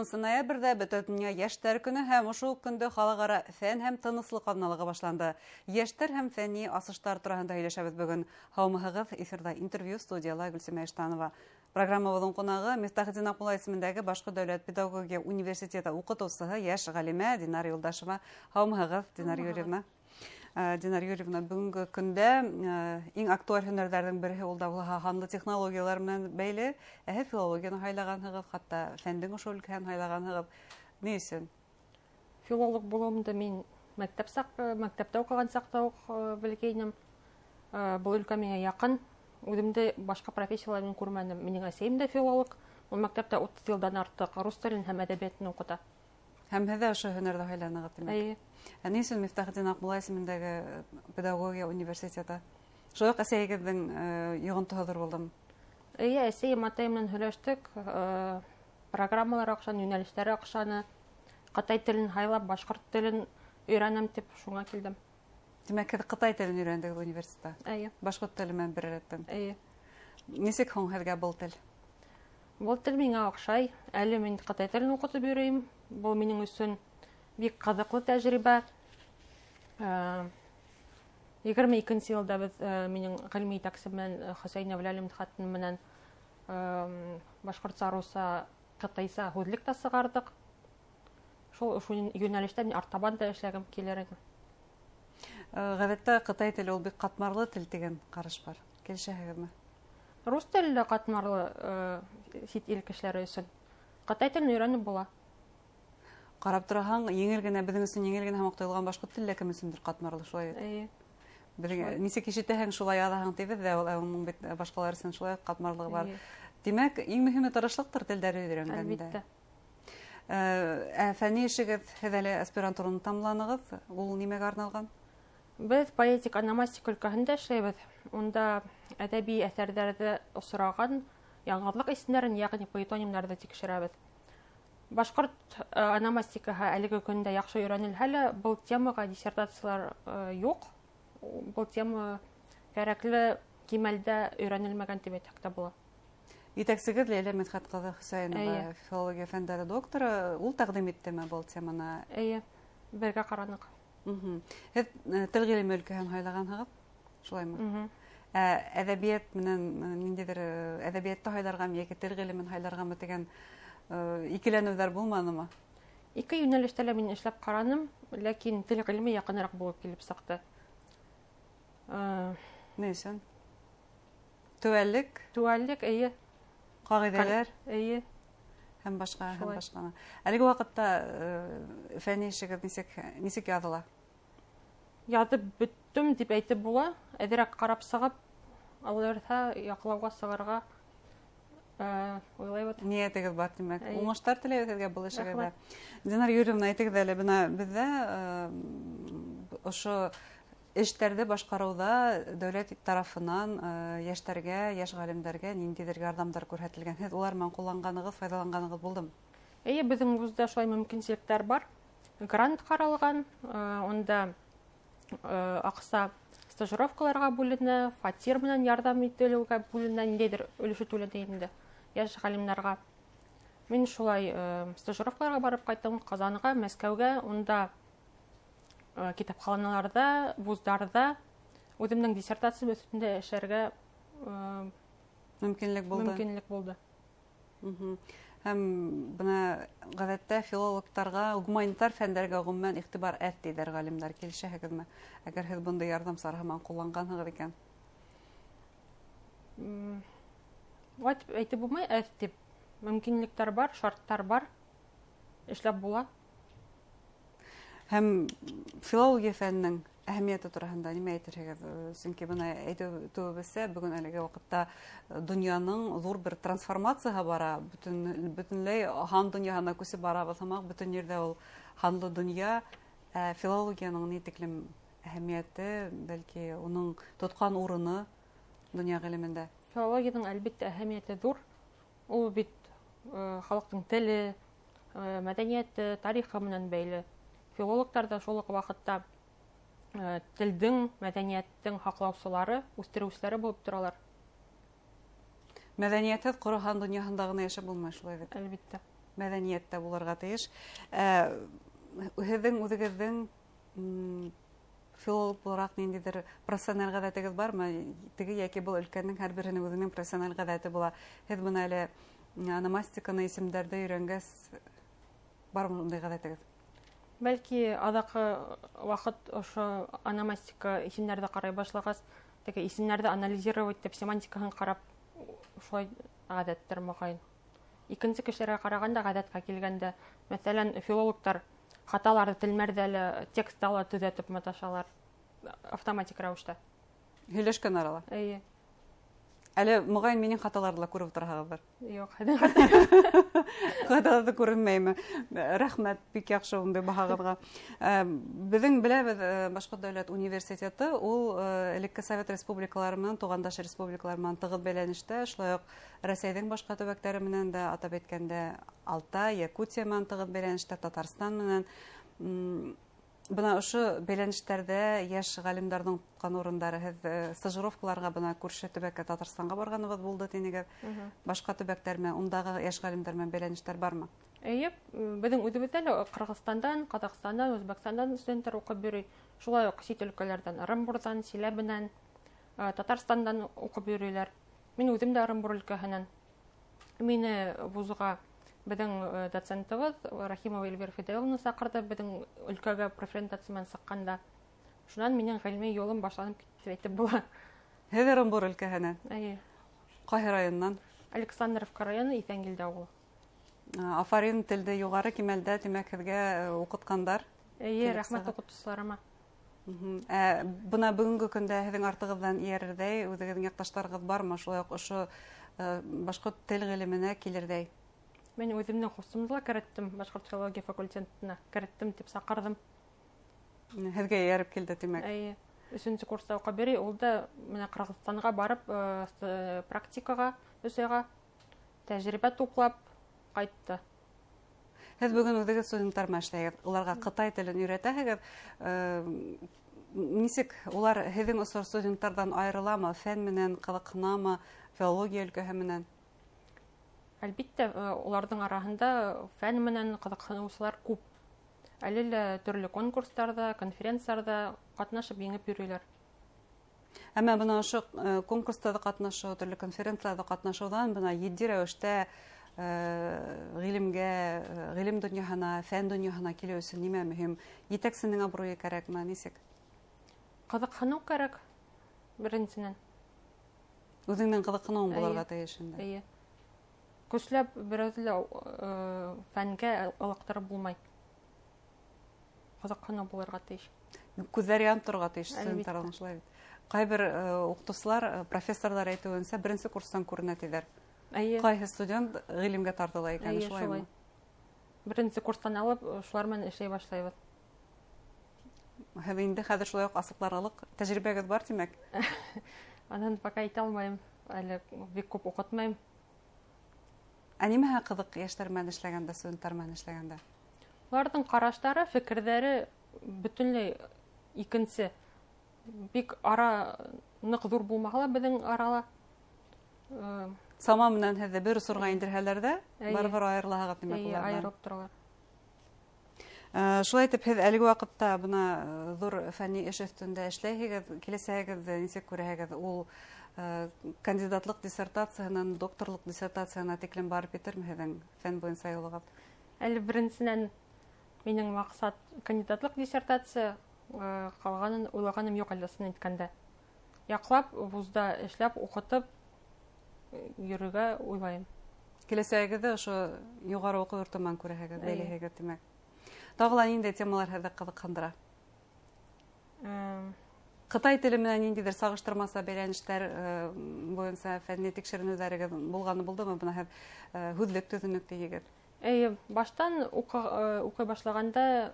10 ноябрьдә Бөтен дөнья яшьтәр көне һәм ошол көндә халыкара фән һәм тыныслык атналыгы башланды. Яшьтәр һәм фәнни асыштар турында һөйләшәбез бүгін. Һаумыгыз, эфирда интервью, студияла Гөлсемә Эштанова. Программабыздың кунагы Мифтахетдин Акулай исемендәге Башкы дәүләт педагогия университеты укытучысы яшь галимә Динар Юлдашева. Һаумыгыз, Динар Юрьевна. Динар Юрьевна, бүгенге көндә иң актуаль һөнәрләрнең бере ул да һанлы технологиялар белән бәйле. Филологияны хайлаганһыгыз, хатта фәндең ошол өлкәһен хайлаганһыгыз. Ни өчен? Филолог булуымды мин мәктәптә укыган сакта ук белгәйнем. Бу өлкә миңа якын. Үземдә башка профессияләрне күрмәдем. Минем әсәем дә филолог. Ул мәктәптә 30 елдан артык рус телен һәм әдәбиятын укыта. Һәм һеҙ ошо һөнәрҙә һайланыгыҙ димәк. Ни өсөн Мифтахетдин Акулай исемендәге педагогия университеты? Шул ук әсәйегеҙҙең йоғонтоһоҙор булдым. Әсәйем, атайым менән һөйләштек. Программалар аҡшаны, йүнәлештәре аҡшаны. Ҡытай телен һайлап, башҡорт телен өйрәнәм тип шуңа килдем. Димәк, һеҙ Ҡытай телен өйрәндегеҙ университетта? Башҡорт теле менән бер рәттән. Нисек һуң һеҙгә был тел? Был тел миңә оҡшай. Әле мин Ҡытай телен уҡытып йөрөйөм. Был минең өсөн бик ҡыҙыҡлы тәжрибә. 22 йылда беҙ минең ғилми етәксем менән Хөсәйен Әүләли Мидхәтовна менән башҡортса, руса, ҡытайса һүҙлек тә сығарҙык. Шул йүнәлештә мин артабан да эшләгем килер ине. Ғәҙәттә Ҡытай теле ул бик ҡатмарлы тел дигән ҡараш бар. Килешәһегеҙме? Рус теле лә ҡатмарлы сит ил кешеләре өсөн. Ҡытай телен өйрәнеп була. Ҡарап тораһаң, еңел генә, беҙҙең өсөн еңел генә һәм аҡтайылған башҡорт теле лә кем өсөндөр ҡатмарлы, шулай бит. Нисек ишетәһең, шулай яҙаһың тибеҙ ҙә, уның бит башҡалар өсөн шулай ҡатмарлығы бар. Димәк, иң мөһиме тырышлыҡтыр телдәре өйрәнгәндә. Фәнни эшегеҙ, һеҙ әле аспирантураны тамамланығыҙ, ул нимәгә арналған? Беҙ поэтик ономастика өлкәһендә эшләйбеҙ. Унда әҙәби әҫәрҙәрҙе осраған яңғыҙлыҡ исемдәрен, йәғни поэтонимдарҙы тикшерәбеҙ. Башҡорт ономастикаһы әлеге көндә яҡшы өйрәнелһә лә, был темаға диссертациялар юҡ. Был тема кәрәкле кимәлдә өйрәнелмәгән тип әйтһәк тә була. Етәксегеҙ Ләйлә Мидхәт ҡыҙы Хөсәйенова, филология фәндәре докторы, ул тәҡдим иттеме был теманы? Бергә ҡараныҡ. Һеҙ тел ғилеме өлкәһен һайлағанһығыҙ, шулаймы? Әҙәбиәт менән ниндәйҙер әҙәбиәтте һайларғамы, йәки тел ғилемен һайларғамы тигән икеләнеүҙәр булманымы? Ике йүнәлештә лә мин эшләп ҡараным, ләкин тел ғилеме яҡыныраҡ булып килеп сыҡты. Ни өсөн? Теүәллек? Теүәллек, ҡағиҙәләр? Һәм башҡа. Әлеге ваҡытта фәнни эшегеҙ нисек яҙыла? Яҙып бөттөм дип әйтеп була. Әҙерәк ҡарап сығып, алырҙа яҡлауға сығырға уйлайбыҙ. Ниәтегеҙ бар тимәк. Уңыштар теләйбеҙ һеҙгә был эшегеҙҙә. Динар Юрьевна, әйтегеҙ әле, беҙҙә ошо эштәрҙе башҡарыуҙа дәүләт тарафынан йәштәргә, йәш ғалимдәргә ниндәйҙер ярҙамдар күрһәтелгән. Һеҙ улар менән ҡулланғанығыҙ, файҙаланғанығыҙ булдымы? Беҙҙең вузда шулай мөмкинселектәр бар. Грант ҡаралған, унда аҡса стажировкаларға бүленә, фатир менән ярҙам ителеүгә бүленә, ниндәйҙер өлөшө түләнә инде йәш ғалимдарға. Мин шулай стажировкаларға барып ҡайттым, Ҡазанға, Мәскәүгә, унда китапханаларҙа, вуздарҙа үҙемдең диссертациям өҫтөндә эшләргә мөмкинлек булды. Һәм бына ғәҙәттә филологтарға, гуманитар фәндәргә ғөмүмән иғтибар әҙ тиҙәр ғалимдар. Килешәһегеҙме? Әгәр һеҙ бындай ярҙам сараһынан ҡулланғанһығыҙ икән? Әйтеп булмай, әҙ тип. Мөмкинлектәр бар, шарттар бар. Эшләп була. Һәм филология фәненең әһәмиәте тураһында нимә әйтерһегеҙ? Сөнки бына әйтеүебеҙсә, бөгөн әлеге ваҡытта донъяның ҙур бер трансформацияһы бара. Бөтөнләй һан донъяһына күсеп барабыҙ һымаҡ. Бөтөн ерҙә ул һанлы донъя. Филологияның ни тиклем әһәмиәте, бәлки уның тотҡан урыны донъя ғилемендә? Филологияның әлбиттә әһәмиәте ҙур. Ул бит халыҡтың теле, мәҙәниәте, тарихы менән бәйле. Филологтар да шул уҡ ваҡытта телдең, мәҙәниәттең һаҡлаусылары, үҫтереүселәре булып торалар. Мәҙәниәтһеҙ ҡоро һан донъяһында ғына йәшәп булмай, шулай бит. Әлбиттә. мәдәниәттә булырга тиеш. Һеҙҙең үҙегеҙҙең филолог булараҡ ниндәйҙер профессиональ ғәҙәтегеҙ бармы? Теге йәки был өлкәнең һәр береһенең үҙенең профессиональ ғәҙәте була. Һеҙ бына әле ономастиканы, исемдәрҙе өйрәнгәс, бармы ундай ғәҙәтегеҙ? Бәлки, аҙаҡы ваҡыт ошо ономастика исемдәрҙе ҡарай башлағас, теге исемдәрҙе анализировать итеп, семантикаһын ҡарап, шулай ғәҙәттер моғайын. Икенсе кешеләргә ҡарағанда ғәҙәткә килгәндә, мәҫәлән, филологтар хаталарҙы телмәрҙә лә, текстта ла төҙәтеп маташалар автоматик рәүештә. Һөйләшкән арала. Эйе. Әле моғайын минең хаталарҙы ла күреп торһағыҙҙыр. Юҡ, һеҙҙең хаталар. Хаталарҙы күренмәйме? Рәхмәт, бик яҡшы ундай баһағыҙға. Беҙҙең беләбеҙ, Башҡорт дәүләт университеты ул элекке Совет республикалары менән, туғандаш республикалар менән тығыҙ бәйләнештә, шулай уҡ Рәсәйҙең башҡа төбәктәре менән дә, атап әйткәндә, Алтай, Якутия менән тығыҙ бәйләнештә, Татарстан менән. Бына ошо бәйләнештәрҙә йәш ғалимдарҙың ҡан урындары, һеҙ стажировкаларға бына күрше төбәккә Татарстанға барғанығыҙ булды тинегеҙ. Башҡа төбәктәр менән, ундағы йәш ғалимдар менән бәйләнештәр бармы? Эйе, беҙҙең үҙебеҙҙә лә Ҡырғыҙстандан, Ҡаҙағстандан, Үзбәкстандан студенттар уҡып йөрөй. Шулай уҡ сит өлкәләрҙән, Ырымбурҙан, Силәбенән, Татарстандан уҡып йөрөйҙәр. Мин үҙем дә Ырымбур өлкәһенән. Мине вузға беҙҙең доцентыбыҙ Рахимова Эльвира Фиделовна саҡырҙы, беҙҙең өлкәгә презентация менән сыҡҡанда. Шунан минең ғилми юлым башланып китте әйтеп була. Һеҙ Ырымбур өлкәһенән? Эйе. Ҡайһы районнан? Александровка районы, Иҫәнгилдә ауылы. Афарин телде юғары кимәлдә, тимәк, һеҙгә уҡытҡандар? Эйе, рәхмәт уҡытыусыларыма. Бына бөгөнгө көндә һеҙҙең артығыҙҙан эйәрерҙәй, үҙегеҙҙең яҡташтарығыҙ бармы? Шулай уҡ ошо башҡорт тел ғилеменә килерҙәй? Мен үҙемдең курсымды ла кәрәттем, башҡорт филология факультетына кәрәттем тип саҡырҙым. Һеҙгә эйәреп килде, тимәк? Эйе. 3-нче курста уҡып йөрөй, ул да менә Ҡырғыҙстанға барып, практикаға, 3 айға тәжрибә туплап ҡайтты. Һеҙ бөгөн үҙегеҙ студенттар менән эшләйһегеҙ, уларға ҡытай телен өйрәтәһегеҙ. Нисек улар һеҙҙең осор студенттарҙан айырыламы? Фән менән ҡыҙыҡһынамы? Филология өлкәһе менән? Әлбиттә, уларҙың араһында фән менән ҡыҙыҡһыныусылар күп. Әле лә төрлө конкурстарҙа, конференцияларҙа ҡатнашып еңеп йөрөйҙәр. Әммә бына ошо конкурстарҙа ҡатнашыу, төрлө конференцияларҙа ҡатнашыуҙан бына етди рәүештә ғилемгә, ғилем донъяһына, фән донъяһына килеү өсөн нимә мөһим? Етәксенең абруйы кәрәкме, нисек? Ҡыҙыҡһыныу кәрәк, беренсенән. Үҙеңдең ҡыҙыҡһыныуың булырға тейеш инде. Эйе. Көсләп берәүҙе лә фәнгә ылыҡтырып булмай. Ҡыҙыҡһыныу булырға тейеш. Күҙҙәр янып торорға тейеш студенттарҙың, шулай бит. Ҡайбер уҡытыусылар, профессорҙар әйтеүенсә, беренсе курстан күренә тиҙәр. Ҡайһы студент ғилемгә тартыла икән, шулаймы? Беренсе курстан алып, шулар менән эшләй башлайбыҙ. Һеҙ инде хәҙер шулай уҡ асыҡларлыҡ тәжрибәгеҙ бар, тимәк? Анан пока әйтә алмайым, әле бик күп уҡытмайым. Ә нимәһе ҡыҙыҡ йәштәр менән эшләгәндә, студенттар менән эшләгәндә? Уларҙың ҡараштары, фекерҙәре бөтөнләй икенсе. Бик ара ныҡ ҙур булмаһа ла беҙҙең арала. Сама менән һеҙҙе бер осорға индерһәләр ҙә, барыбер айырылаһығыҙ, тимәк, уларҙан. Эйе, айырылып торалар. Шулай итеп, һеҙ әлеге ваҡытта бына ҙур фәнни эш өҫтөндә эшләйһегеҙ, киләсәгегеҙҙе нисек күрәһегеҙ? Ул кандидатлыҡ диссертацияһынан докторлыҡ диссертацияһына тиклем барып етерме һеҙҙең фән буйынса юлығыҙ? Әле беренсенән минең маҡсат кандидатлыҡ диссертация, ҡалғанын уйлағаным юҡ әле, ысын әйткәндә. Яҡлап, вузда эшләп, уҡытып йөрөргә уйлайым. Киләсәгегеҙҙе ошо юғары уҡыу йортонан күрәһегеҙ, бәйләйһегеҙ, тимәк. Тағы ла ниндәй темалар һеҙҙе ҡыҙыҡһындыра? Ҡытай теле менән ниндәйҙер сағыштырмаса бәйләнештәр буйынса фәнни тикшеренеүҙәрегеҙ булғаны булдымы? Бына һеҙ һүҙлек төҙөнөк тиһегеҙ. Эйе, баштан уҡый башлағанда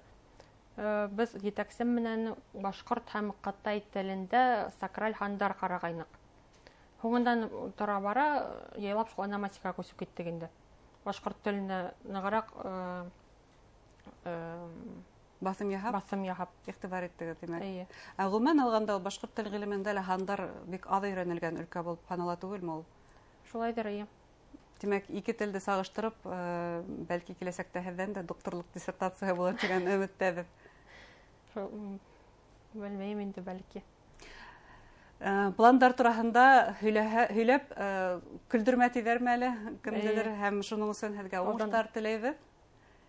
беҙ етәксем менән башҡорт һәм ҡытай телендә сакраль һандар ҡарағайныҡ. Һуңынан тора бара, яйлап шул ономастикаға күсеп киттек инде. Башҡорт теленә нығыраҡ Баҫым яһап, иғтибар иттегеҙ, тимәк. Эйе. Ғөмүмән алғанда, башҡорт тел ғилемендә лә һандар бик аҙ өйрәнелгән өлкә булып һанала түгелме ул? Шулайҙыр, эйе. Димәк, ике телде сагыштырып, бәлки киләсәктә һеҙҙән дә докторлык диссертация булыр дигән өмөттәбеҙ. Белмәйем инде бәлки. Пландар тураһында һөйләп, көлдөрмә тиҙәрме әле кемдәлер, һәм шуның өсөн һеҙгә уңыштар теләйбеҙ.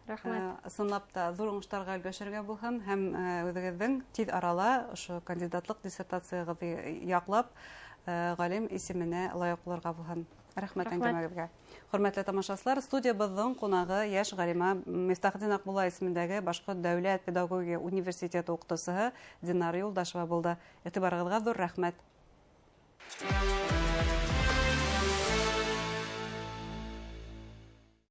Рәхмәт. Ысынлап та ҙур уңыштарға өлгәшергә булһын, һәм үҙегеҙҙең тиҙ арала ошо кандидатлыҡ диссертацияғыҙҙы яҡлап, ғалим исеменә лайыҡ булырға булһын. Рәхмәт әңгәмәгеҙгә. Хөрмәтле тамашасылар, студиябыҙҙың ҡунағы йәш ғалима Мифтахетдин Аҡбулла исемендәге Башҡорт дәүләт педагогия университеты уҡытыусыһы Динар Юлдашева булды. Иғтибарығыҙға ҙур рәхмәт.